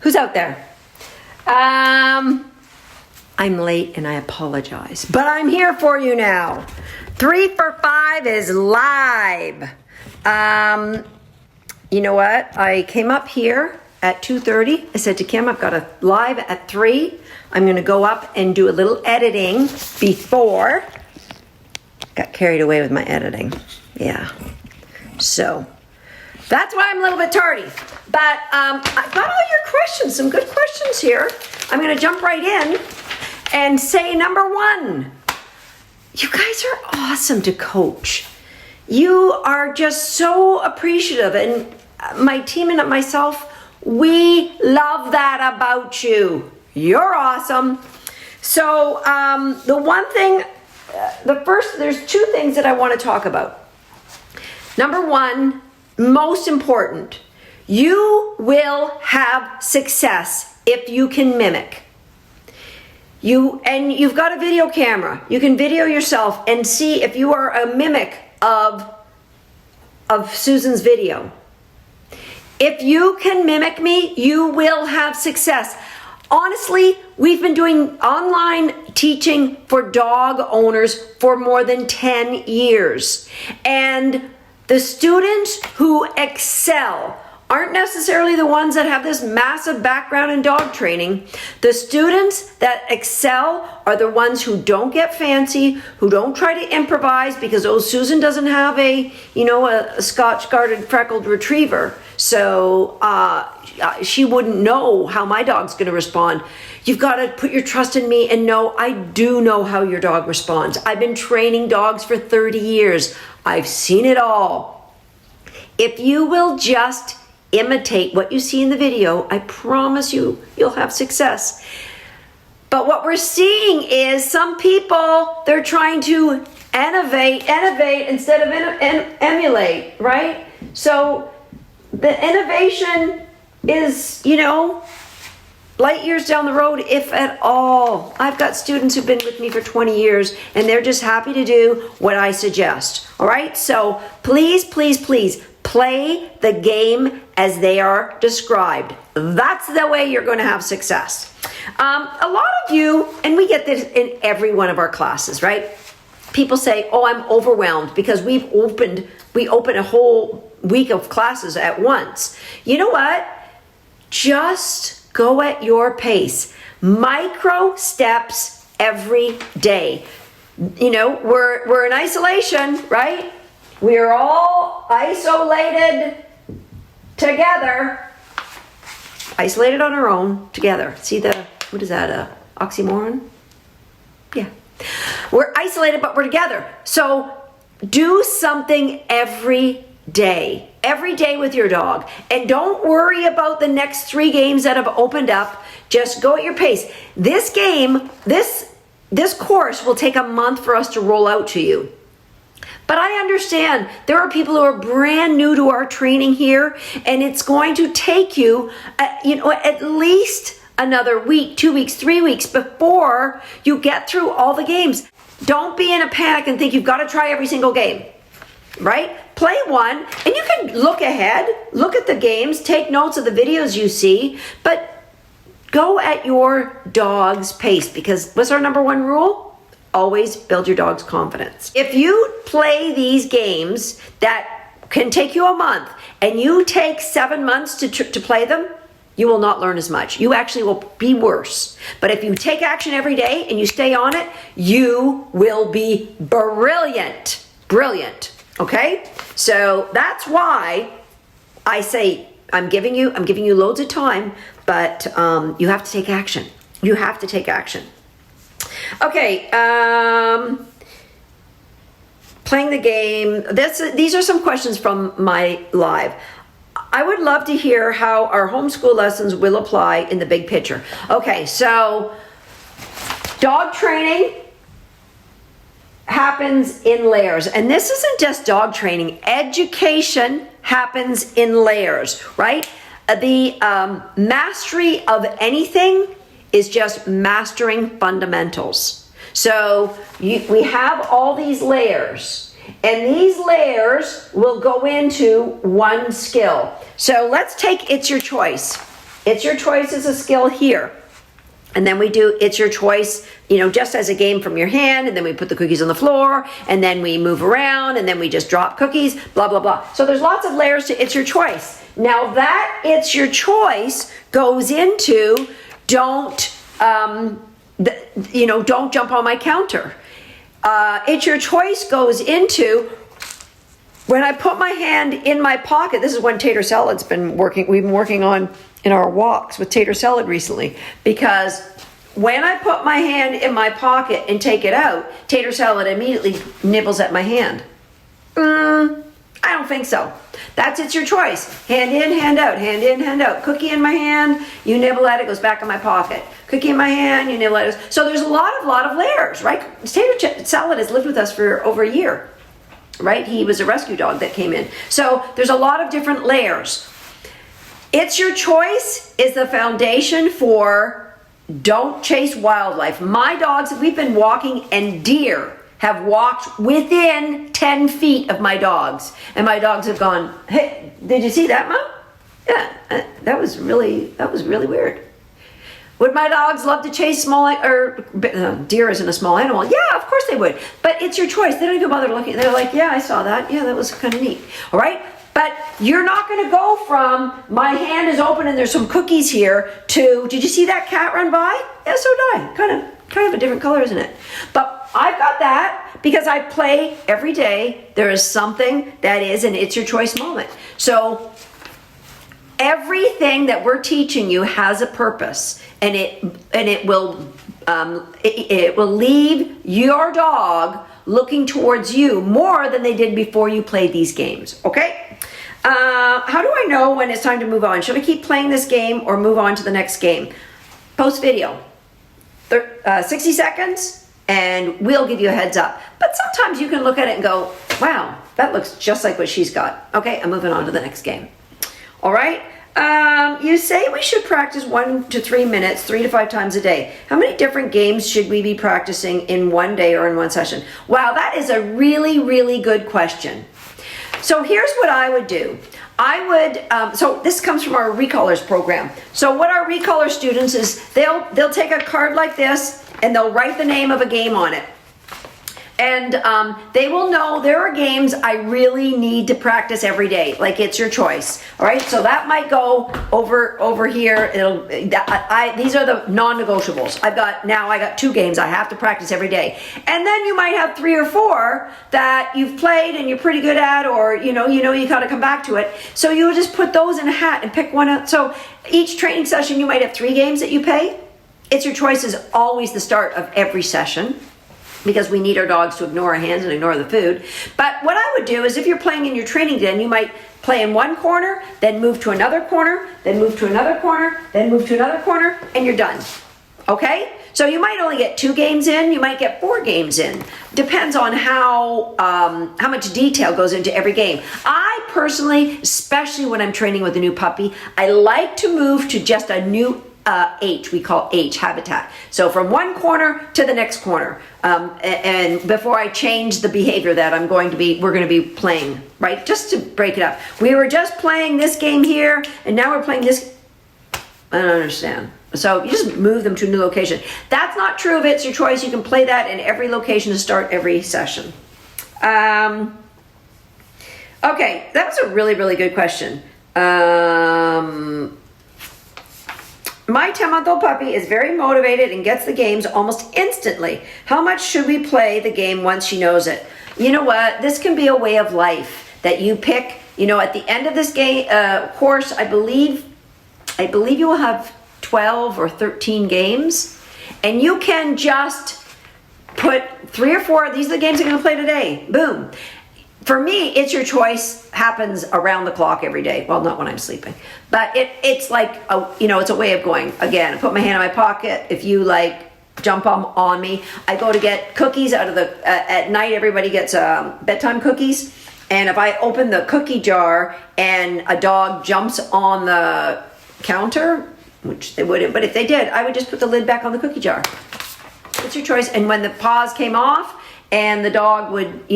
Who's out there? I'm late and I apologize, but I'm here for you now. 3 for 5 is live. You know what? I came up here at 2:30. I said to Kim, I've got a live at 3. I'm going to go up and do a little editing before. Got carried away with my editing. Yeah. So that's why I'm a little bit tardy. But I've got all your questions, some good questions here. I'm going to jump right in and say number 1. You guys are awesome to coach. You are just so appreciative, and my team and myself, we love that about you. You're awesome. So the one thing, there's 2 things that I want to talk about. Number 1, most important, you will have success if you can mimic. You've got a video camera. You can video yourself and see if you are a mimic of Susan's video. If you can mimic me, you will have success. Honestly, we've been doing online teaching for dog owners for more than 10 years. And the students who excel aren't necessarily the ones that have this massive background in dog training. The students that excel are the ones who don't get fancy, who don't try to improvise because, oh, Susan doesn't have a Scotch-guarded freckled retriever, so she wouldn't know how my dog's going to respond. You've got to put your trust in me and know I do know how your dog responds. I've been training dogs for 30 years. I've seen it all. If you will just imitate what you see in the video, I promise you'll have success. But what we're seeing is some people, they're trying to innovate instead of emulate, right? So the innovation is, light years down the road, if at all. I've got students who've been with me for 20 years, and they're just happy to do what I suggest. All right? So please, please, please, play the game as they are described. That's the way you're going to have success. A lot of you, and we get this in every one of our classes, right? People say, oh, I'm overwhelmed because we open a whole week of classes at once. You know what? Just go at your pace. Micro steps every day. We're in isolation, right? We are all isolated together. Isolated on our own together. See what is that, oxymoron? Yeah. We're isolated, but we're together. So do something every day with your dog. And don't worry about the next 3 games that have opened up. Just go at your pace. This course will take a month for us to roll out to you. But I understand there are people who are brand new to our training here, and it's going to take you, at least another week, 2 weeks, 3 weeks before you get through all the games. Don't be in a panic and think you've got to try every single game, right? Play one, and you can look ahead, look at the games, take notes of the videos you see, but go at your dog's pace, because what's our number 1 rule? Always build your dog's confidence. If you play these games that can take you a month and you take 7 months to play them, you will not learn as much. You actually will be worse. But if you take action every day and you stay on it, you will be brilliant. Brilliant. Okay? So that's why I say I'm giving you loads of time, but you have to take action. You have to take action. Okay, playing the game. These are some questions from my live. I would love to hear how our homeschool lessons will apply in the big picture. Okay, so dog training happens in layers. And this isn't just dog training. Education happens in layers, right? The mastery of anything is just mastering fundamentals. So we have all these layers, and these layers will go into one skill. So let's take It's Your Choice. It's Your Choice is a skill here. And then we do It's Your Choice, just as a game from your hand, and then we put the cookies on the floor, and then we move around, and then we just drop cookies, blah, blah, blah. So there's lots of layers to It's Your Choice. Now that It's Your Choice goes into don't jump on my counter. It's Your Choice goes into when I put my hand in my pocket. This is when tater salad's been working. We've been working on in our walks with tater salad recently, because when I put my hand in my pocket and take it out, tater salad immediately nibbles at my hand. I don't think so. That's It's Your Choice. Hand in, hand out, hand in, hand out. Cookie in my hand, you nibble at it, goes back in my pocket. Cookie in my hand, you nibble at it. So there's a lot of layers, right? Tater salad has lived with us for over a year, right? He was a rescue dog that came in. So there's a lot of different layers. It's Your Choice is the foundation for don't chase wildlife. My dogs, we've been walking, and deer have walked within 10 feet of my dogs. And my dogs have gone, hey, did you see that, Mom? Yeah, that was really weird. Would my dogs love to chase deer isn't a small animal? Yeah, of course they would. But it's your choice. They don't even bother looking. They're like, yeah, I saw that. Yeah, that was kind of neat. All right? But you're not going to go from my hand is open and there's some cookies here to, did you see that cat run by? Yeah, so did I. Kind of a different color, isn't it? But I've got that because I play every day. There is something that is an It's Your Choice moment. So everything that we're teaching you has a purpose, and it will leave your dog looking towards you more than they did before you played these games. Okay? How do I know when it's time to move on? Should I keep playing this game or move on to the next game? Post video. 60 seconds, and we'll give you a heads up. But sometimes you can look at it and go, wow, that looks just like what she's got. Okay, I'm moving on to the next game. All right? You say we should practice 1 to 3 minutes, 3 to 5 times a day. How many different games should we be practicing in one day or in one session? Wow, that is a really, really good question. So here's what I would do. So this comes from our Recallers program. So what our Recaller students is, they'll take a card like this and they'll write the name of a game on it. And they will know there are games I really need to practice every day, like It's Your Choice. All right, so that might go over here. These are the non-negotiables. I got 2 games I have to practice every day. And then you might have 3 or 4 that you've played and you're pretty good at, or you got to come back to it. So you just put those in a hat and pick one out. So each training session you might have 3 games that you play. It's Your Choice is always the start of every session, because we need our dogs to ignore our hands and ignore the food. But what I would do is, if you're playing in your training den, you might play in one corner, then move to another corner, then move to another corner, then move to another corner, and you're done. Okay? So you might only get 2 games in, you might get 4 games in. Depends on how much detail goes into every game. I personally, especially when I'm training with a new puppy, I like to move to just a new we call H, habitat. So from one corner to the next corner. And before I change the behavior that we're going to be playing, right? Just to break it up. We were just playing this game here, and now we're playing this. I don't understand. So you just move them to a new location. That's not true of It's Your Choice. You can play that in every location to start every session. Okay, that was a really, really good question. My 10-month-old puppy is very motivated and gets the games almost instantly. How much should we play the game once she knows it? You know what? This can be a way of life that you pick. At the end of this game course, I believe you will have 12 or 13 games, and you can just put 3 or 4. These are the games I'm going to play today. Boom. For me, It's Your Choice happens around the clock every day. Well, not when I'm sleeping, but it's like it's a way of going. Again, I put my hand in my pocket. If you jump on me, I go to get cookies out of at night. Everybody gets bedtime cookies, and if I open the cookie jar and a dog jumps on the counter, which they wouldn't, but if they did, I would just put the lid back on the cookie jar. It's your choice. And when the paws came off, and the dog would,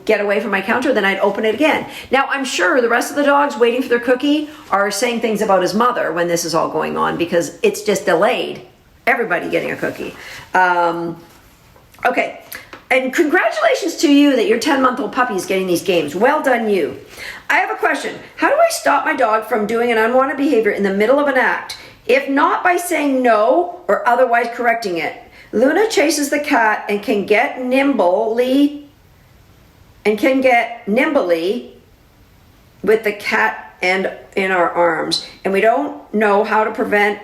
get away from my counter, then I'd open it again. Now, I'm sure the rest of the dogs waiting for their cookie are saying things about his mother when this is all going on, because it's just delayed everybody getting a cookie. Okay. And congratulations to you that your 10-month-old puppy is getting these games. Well done, you. I have a question. How do I stop my dog from doing an unwanted behavior in the middle of an act, if not by saying no or otherwise correcting it? Luna chases the cat and can get nimbly with the cat and in our arms, and we don't know how to prevent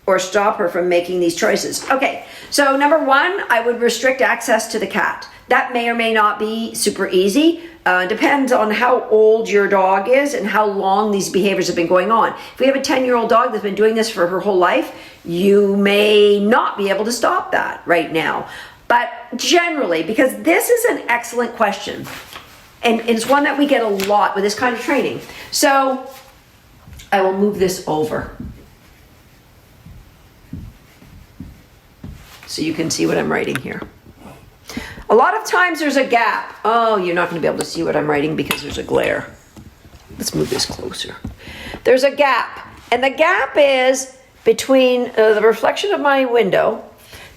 or stop her from making these choices. Okay, so number one, I would restrict access to the cat. That may or may not be super easy. Depends on how old your dog is and how long these behaviors have been going on. If we have a 10-year-old dog that's been doing this for her whole life, you may not be able to stop that right now. But generally, because this is an excellent question, and it's one that we get a lot with this kind of training. So I will move this over so you can see what I'm writing here. A lot of times there's a gap. Oh, you're not going to be able to see what I'm writing because there's a glare. Let's move this closer. There's a gap, and the gap is between the reflection of my window.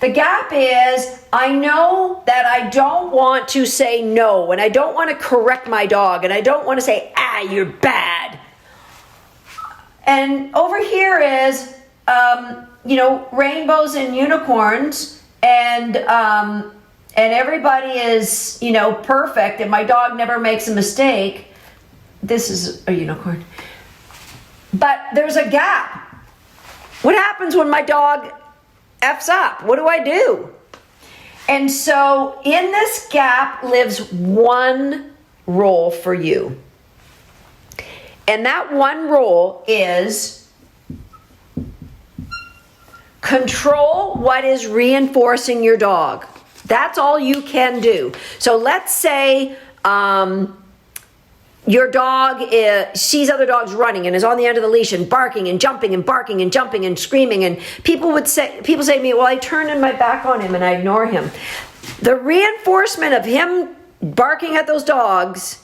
The gap is, I know that I don't want to say no, and I don't want to correct my dog, and I don't want to say, you're bad. And over here is, rainbows and unicorns, and everybody is, perfect, and my dog never makes a mistake. This is a unicorn. But there's a gap. What happens when my dog F's up? What do I do? And so in this gap lives one role for you. And that one role is control what is reinforcing your dog. That's all you can do. So let's say your dog sees other dogs running and is on the end of the leash and barking and jumping and barking and jumping and screaming. And people say to me, well, I turn my back on him and I ignore him. The reinforcement of him barking at those dogs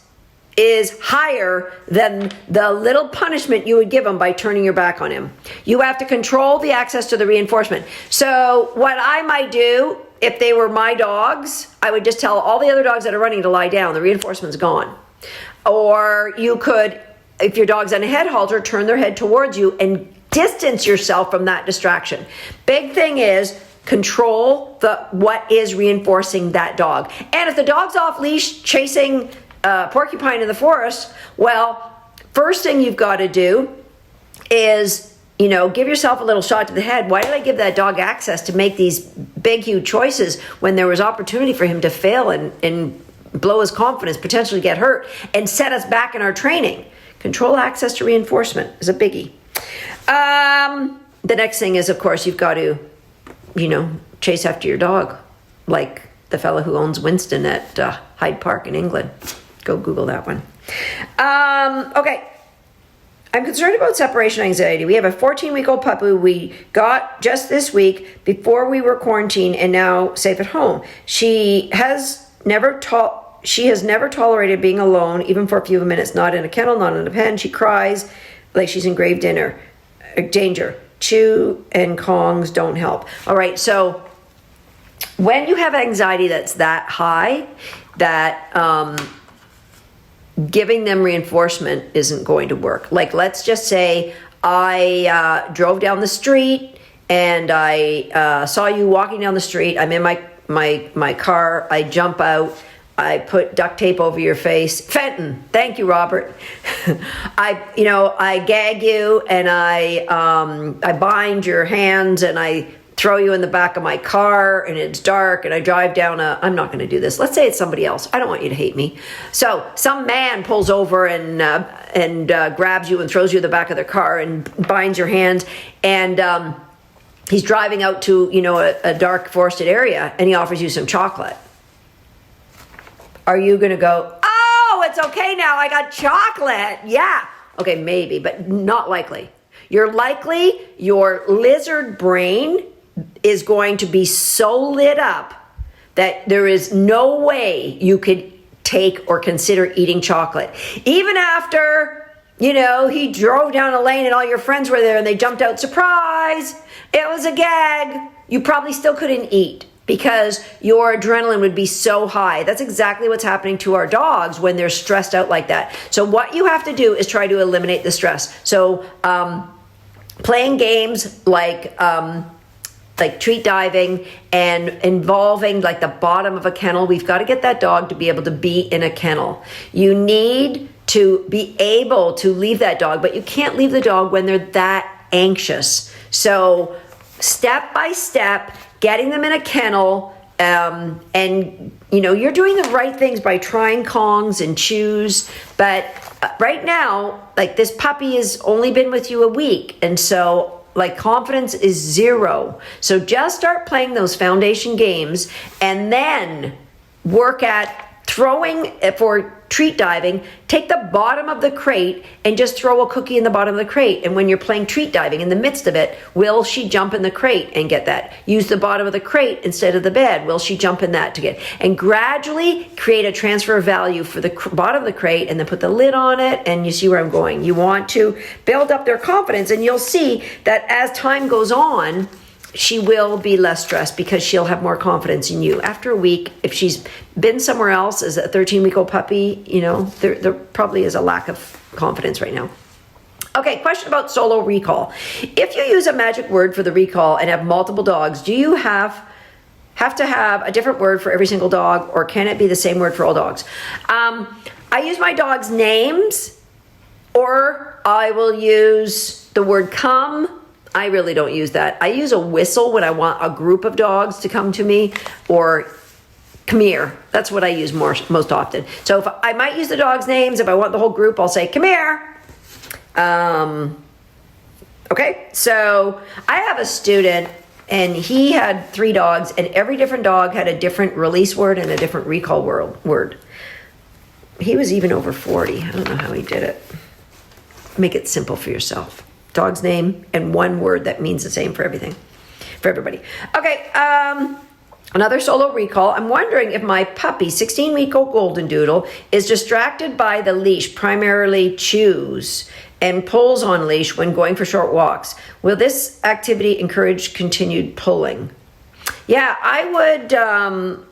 is higher than the little punishment you would give him by turning your back on him. You have to control the access to the reinforcement. So what I might do, if they were my dogs, I would just tell all the other dogs that are running to lie down. The reinforcement's gone. Or you could, if your dog's on a head halter, turn their head towards you and distance yourself from that distraction. Big thing is control what is reinforcing that dog. And if the dog's off leash chasing porcupine in the forest, well, first thing you've got to do is, give yourself a little shot to the head. Why did I give that dog access to make these big, huge choices when there was opportunity for him to fail and blow his confidence, potentially get hurt, and set us back in our training? Control access to reinforcement is a biggie. The next thing is, of course, you've got to, chase after your dog, like the fellow who owns Winston at Hyde Park in England. Go Google that one. Okay. I'm concerned about separation anxiety. We have a 14-week-old puppy we got just this week before we were quarantined and now safe at home. She has never tolerated being alone, even for a few minutes, not in a kennel, not in a pen. She cries like she's in grave danger. Chew and Kongs don't help. All right, so when you have anxiety that's that high, that giving them reinforcement isn't going to work. Like, let's just say I drove down the street and I saw you walking down the street. I'm in my car. I jump out. I put duct tape over your face. Fenton, thank you, Robert. I gag you and I bind your hands and I throw you in the back of my car and it's dark and I drive down I'm not going to do this. Let's say it's somebody else. I don't want you to hate me. So some man pulls over and grabs you and throws you in the back of their car and binds your hands, and he's driving out to, a dark forested area and he offers you some chocolate. Are you going to go, oh, it's okay now, I got chocolate? Yeah. Okay, maybe, but not likely. Your lizard brain is going to be so lit up that there is no way you could take or consider eating chocolate. Even after, you know, he drove down a lane and all your friends were there and they jumped out, surprise, it was a gag. You probably still couldn't eat because your adrenaline would be so high. That's exactly what's happening to our dogs when they're stressed out like that. So what you have to do is try to eliminate the stress. So playing games like treat diving and involving like the bottom of a kennel. We've got to get that dog to be able to be in a kennel. You need to be able to leave that dog, but you can't leave the dog when they're that anxious. So step by step, getting them in a kennel, and you know, you're doing the right things by trying Kongs and chews, but right now, like this puppy has only been with you a week, and so like confidence is zero. So just start playing those foundation games and then work at throwing for treat diving. Take the bottom of the crate and just throw a cookie in the bottom of the crate. And when you're playing treat diving in the midst of it, will she jump in the crate and get that? Use the bottom of the crate instead of the bed. Will she jump in that to get? And gradually create a transfer of value for the bottom of the crate and then put the lid on it. And you see where I'm going. You want to build up their confidence, and you'll see that as time goes on, she will be less stressed because she'll have more confidence in you. After a week, if she's been somewhere else as a 13-week-old puppy, you know, there probably is a lack of confidence right now. Okay, question about solo recall. If you use a magic word for the recall and have multiple dogs, do you have to have a different word for every single dog, or can it be the same word for all dogs? I use my dogs' names, or I will use the word come. I really don't use that. I use a whistle when I want a group of dogs to come to me, or come here. That's what I use most often. So if I might use the dogs' names. If I want the whole group, I'll say, come here. Okay, so I have a student, and he had 3 dogs, and every different dog had a different release word and a different recall word. He was even over 40. I don't know how he did it. Make it simple for yourself. Dog's name and one word that means the same for everything, for everybody. Okay, another solo recall. I'm wondering if my puppy, 16-week-old golden doodle, is distracted by the leash, primarily chews, and pulls on leash when going for short walks. Will this activity encourage continued pulling? Yeah, I would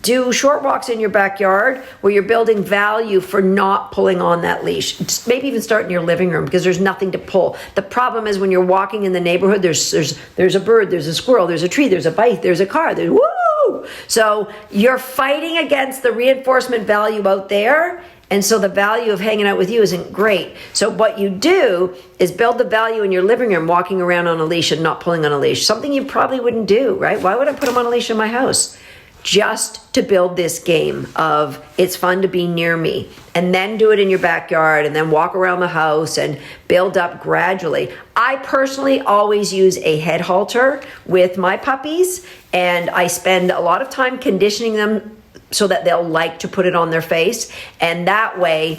do short walks in your backyard where you're building value for not pulling on that leash. Just maybe even start in your living room because there's nothing to pull. The problem is when you're walking in the neighborhood, there's a bird, there's a squirrel, there's a tree, there's a bike, there's a car, there's woo! So you're fighting against the reinforcement value out there. And so the value of hanging out with you isn't great. So what you do is build the value in your living room, walking around on a leash and not pulling on a leash. Something you probably wouldn't do, right? Why would I put him on a leash in my house? Just to build this game of it's fun to be near me, and then do it in your backyard, and then walk around the house and build up gradually. I personally always use a head halter with my puppies, and I spend a lot of time conditioning them so that they'll like to put it on their face, and that way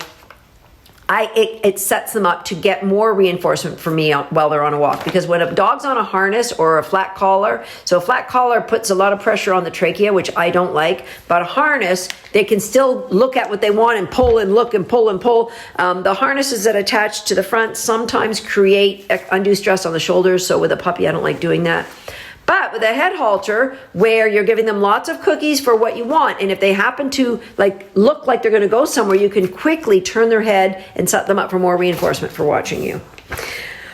it sets them up to get more reinforcement for me while they're on a walk. Because when a dog's on a harness or a flat collar, so a flat collar puts a lot of pressure on the trachea, which I don't like, but a harness, they can still look at what they want and pull and look and pull and pull. The harnesses that attach to the front sometimes create undue stress on the shoulders, so with a puppy, I don't like doing that. But with a head halter, where you're giving them lots of cookies for what you want, and if they happen to look like they're going to go somewhere, you can quickly turn their head and set them up for more reinforcement for watching you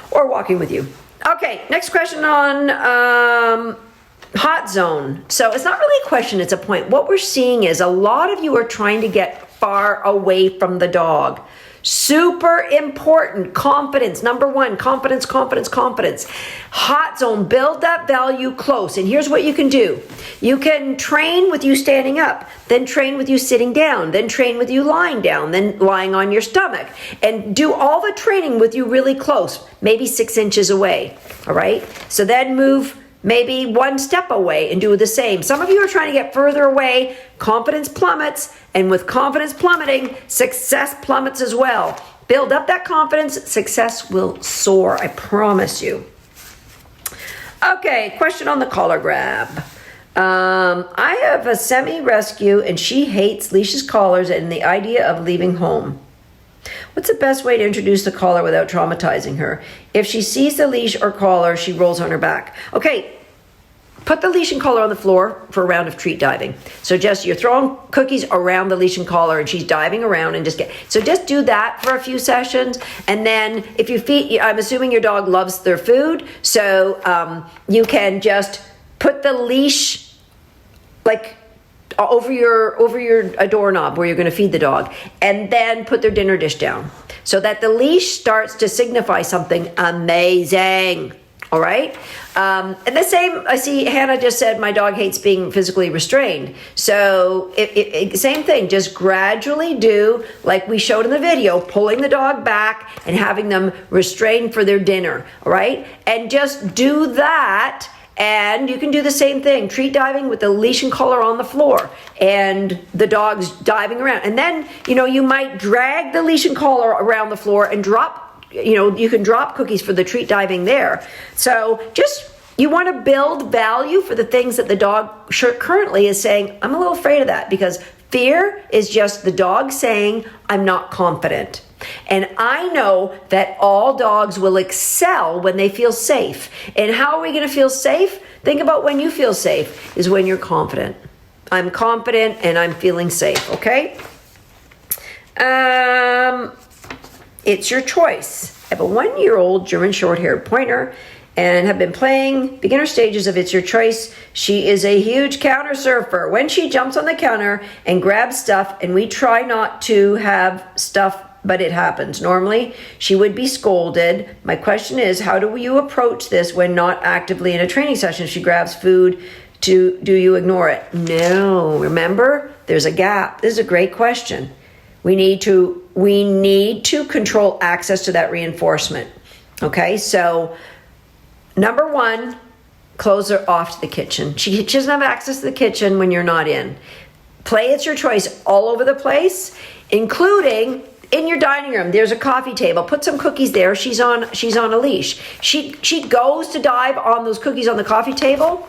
or walking with you. Okay, next question on hot zone. So it's not really a question, it's a point. What we're seeing is a lot of you are trying to get far away from the dog. Super important. Confidence. Number 1, confidence, confidence, confidence. Hot zone. Build that value close. And here's what you can do. You can train with you standing up, then train with you sitting down, then train with you lying down, then lying on your stomach, and do all the training with you really close, maybe 6 inches away. All right. So then move maybe 1 step away and do the same. Some of you are trying to get further away. Confidence plummets. And with confidence plummeting, success plummets as well. Build up that confidence. Success will soar. I promise you. Okay, question on the collar grab. I have a semi-rescue and she hates leashes, collars, and the idea of leaving home. What's the best way to introduce the collar without traumatizing her? If she sees the leash or collar, she rolls on her back. Okay, put the leash and collar on the floor for a round of treat diving. So just, you're throwing cookies around the leash and collar and she's diving around and so just do that for a few sessions. And then if you feed, I'm assuming your dog loves their food. So you can just put the leash like over your doorknob where you're going to feed the dog, and then put their dinner dish down so that the leash starts to signify something amazing. All right. And the same, I see Hannah just said, my dog hates being physically restrained. So same thing, just gradually do like we showed in the video, pulling the dog back and having them restrained for their dinner. All right. And just do that. And you can do the same thing, treat diving with the leash and collar on the floor and the dog's diving around. And then, you might drag the leash and collar around the floor and drop, you can drop cookies for the treat diving there. So you want to build value for the things that the dog currently is saying, I'm a little afraid of that, because fear is just the dog saying, I'm not confident. And I know that all dogs will excel when they feel safe. And how are we going to feel safe? Think about when you feel safe is when you're confident. I'm confident and I'm feeling safe, okay? It's your choice. I have a 1-year-old German short-haired pointer and have been playing beginner stages of It's Your Choice. She is a huge counter surfer. When she jumps on the counter and grabs stuff, and we try not to have stuff, but it happens. Normally, she would be scolded. My question is, how do you approach this when not actively in a training session? If she grabs food, do you ignore it? No, remember, there's a gap. This is a great question. We need to control access to that reinforcement. Okay, so number 1, close her off to the kitchen. She doesn't have access to the kitchen when you're not in. Play It's Your Choice all over the place, including in your dining room. There's a coffee table. Put some cookies there. She's on a leash. She goes to dive on those cookies on the coffee table.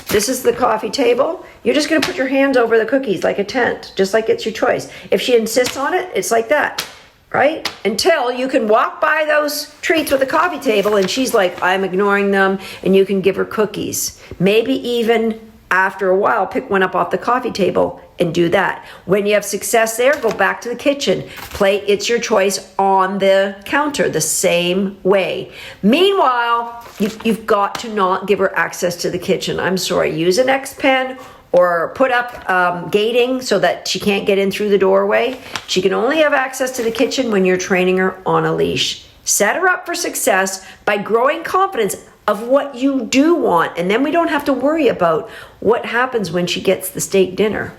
This is the coffee table. You're just going to put your hands over the cookies like a tent, just like It's Your Choice. If she insists on it, it's like that, right? Until you can walk by those treats with the coffee table and she's like, I'm ignoring them, and you can give her cookies. Maybe even after a while, pick one up off the coffee table and do that. When you have success there, go back to the kitchen. Play It's Your Choice on the counter the same way. Meanwhile, you've got to not give her access to the kitchen. I'm sorry. Use an X pen or put up gating so that she can't get in through the doorway. She can only have access to the kitchen when you're training her on a leash. Set her up for success by growing confidence of what you do want, and then we don't have to worry about what happens when she gets the steak dinner,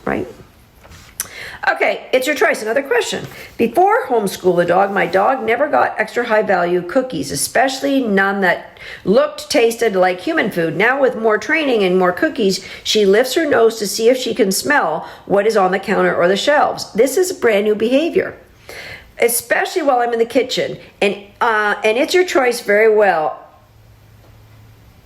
right? Okay, It's Your Choice. Another question. Before homeschool the dog, my dog never got extra high value cookies, especially none that tasted like human food. Now with more training and more cookies, she lifts her nose to see if she can smell what is on the counter or the shelves. This is brand new behavior, especially while I'm in the kitchen. And It's Your Choice very well.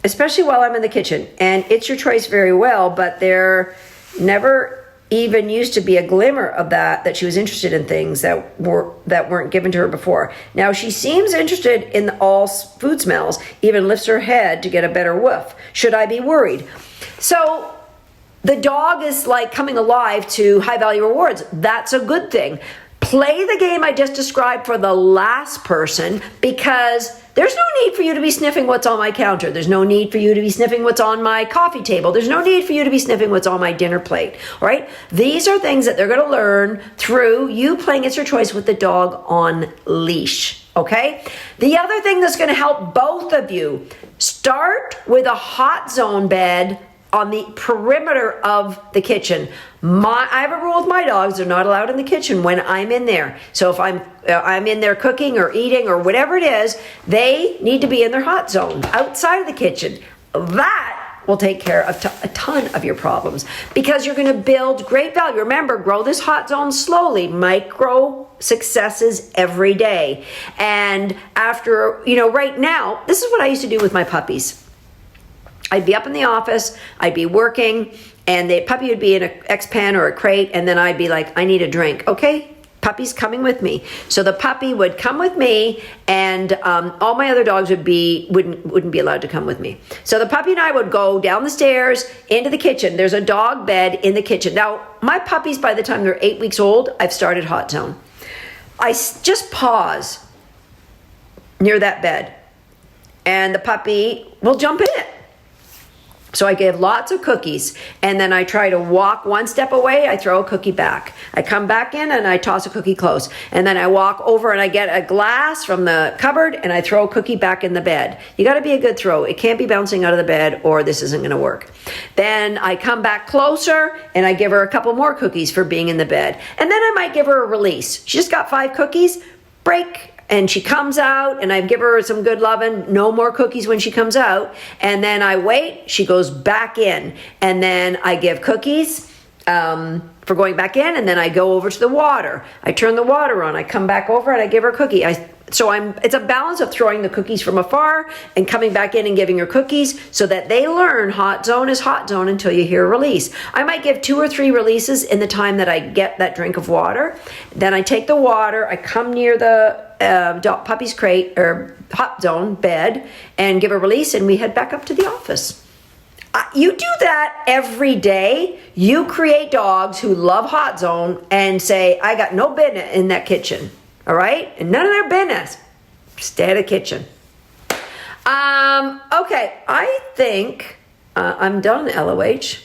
Especially while I'm in the kitchen, and It's Your Choice very well, but there never even used to be a glimmer of that she was interested in things that weren't given to her before. Now she seems interested in all food smells, even lifts her head to get a better whiff. Should I be worried? So the dog is like coming alive to high value rewards. That's a good thing. Play the game I just described for the last person, because there's no need for you to be sniffing what's on my counter. There's no need for you to be sniffing what's on my coffee table. There's no need for you to be sniffing what's on my dinner plate. All right? These are things that they're going to learn through you playing It's Your Choice with the dog on leash. Okay? The other thing that's going to help both of you, start with a hot zone bed on the perimeter of the kitchen. I have a rule with my dogs. They're not allowed in the kitchen when I'm in there. So if I'm in there cooking or eating or whatever it is, they need to be in their hot zone outside of the kitchen. That will take care of a ton of your problems, because you're going to build great value. Remember, grow this hot zone slowly, micro successes every day. And after, right now, this is what I used to do with my puppies. I'd be up in the office, I'd be working, and the puppy would be in an X pen or a crate, and then I'd be like, I need a drink. Okay, puppy's coming with me. So the puppy would come with me, and all my other dogs wouldn't be allowed to come with me. So the puppy and I would go down the stairs into the kitchen. There's a dog bed in the kitchen. Now, my puppies, by the time they're 8 weeks old, I've started Hot Zone. I just pause near that bed, and the puppy will jump in it. So I give lots of cookies, and then I try to walk one step away, I throw a cookie back. I come back in and I toss a cookie close. And then I walk over and I get a glass from the cupboard and I throw a cookie back in the bed. You gotta be a good throw. It can't be bouncing out of the bed or this isn't gonna work. Then I come back closer and I give her a couple more cookies for being in the bed. And then I might give her a release. She just got 5 cookies, break. And she comes out and I give her some good loving, no more cookies when she comes out. And then I wait, she goes back in. And then I give cookies for going back in, and then I go over to the water. I turn the water on, I come back over and I give her a cookie. It's a balance of throwing the cookies from afar and coming back in and giving her cookies so that they learn Hot Zone is Hot Zone until you hear a release. I might give 2 or 3 releases in the time that I get that drink of water. Then I take the water, I come near the puppy's crate or Hot Zone bed and give a release, and we head back up to the office. You do that every day. You create dogs who love Hot Zone and say, I got no business in that kitchen. All right? And none of their business. Stay at the kitchen. Okay, I think I'm done, LOH.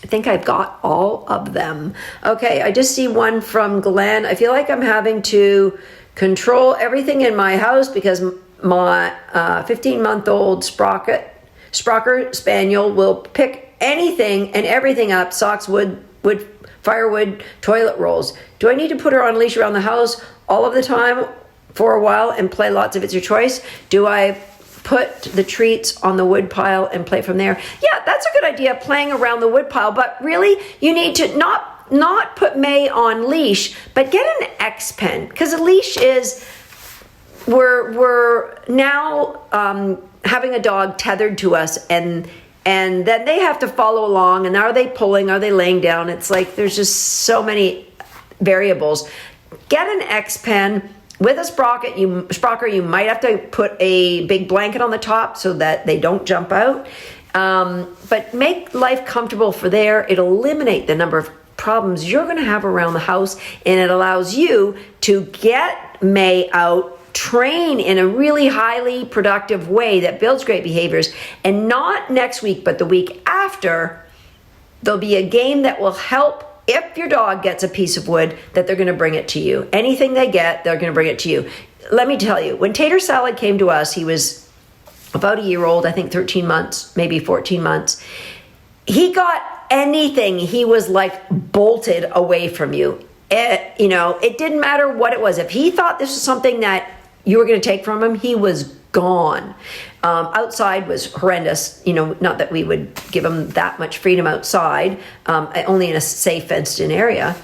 I think I've got all of them. Okay, I just see one from Glenn. I feel like I'm having to control everything in my house because my 15-month-old Sprocker Spaniel will pick anything and everything up, socks, wood, firewood, toilet rolls. Do I need to put her on a leash around the house all of the time for a while and play lots of It's Your Choice? Do I put the treats on the wood pile and play from there? Yeah, that's a good idea, playing around the wood pile, but really you need to not put May on leash, but get an X pen, because a leash is, we're now having a dog tethered to us, and then they have to follow along, and are they pulling, are they laying down? It's like there's just so many variables. Get an X pen with a sprocket. You might have to put a big blanket on the top so that they don't jump out, but make life comfortable for there. It'll eliminate the number of problems you're going to have around the house, and it allows you to get May out, train in a really highly productive way that builds great behaviors, and not next week, but the week after, there'll be a game that will help. If your dog gets a piece of wood, that they're going to bring it to you. Anything they get, they're going to bring it to you. Let me tell you, when Tater Salad came to us, he was about a year old, I think 13 months, maybe 14 months. He got anything, he was like bolted away from you. It didn't matter what it was. If he thought this was something that you were going to take from him, he was gone. Outside was horrendous. Not that we would give him that much freedom outside, only in a safe fenced-in area.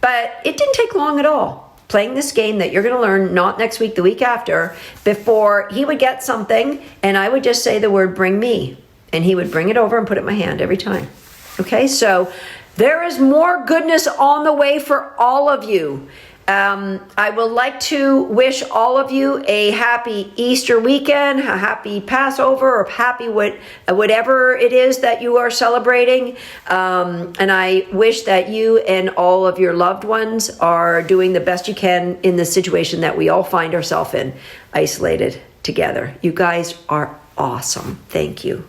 But it didn't take long at all. Playing this game that you're going to learn not next week, the week after, before he would get something, and I would just say the word "bring me," and he would bring it over and put it in my hand every time. Okay, so there is more goodness on the way for all of you. I would like to wish all of you a happy Easter weekend, a happy Passover, or happy whatever it is that you are celebrating. And I wish that you and all of your loved ones are doing the best you can in the situation that we all find ourselves in, isolated together. You guys are awesome. Thank you.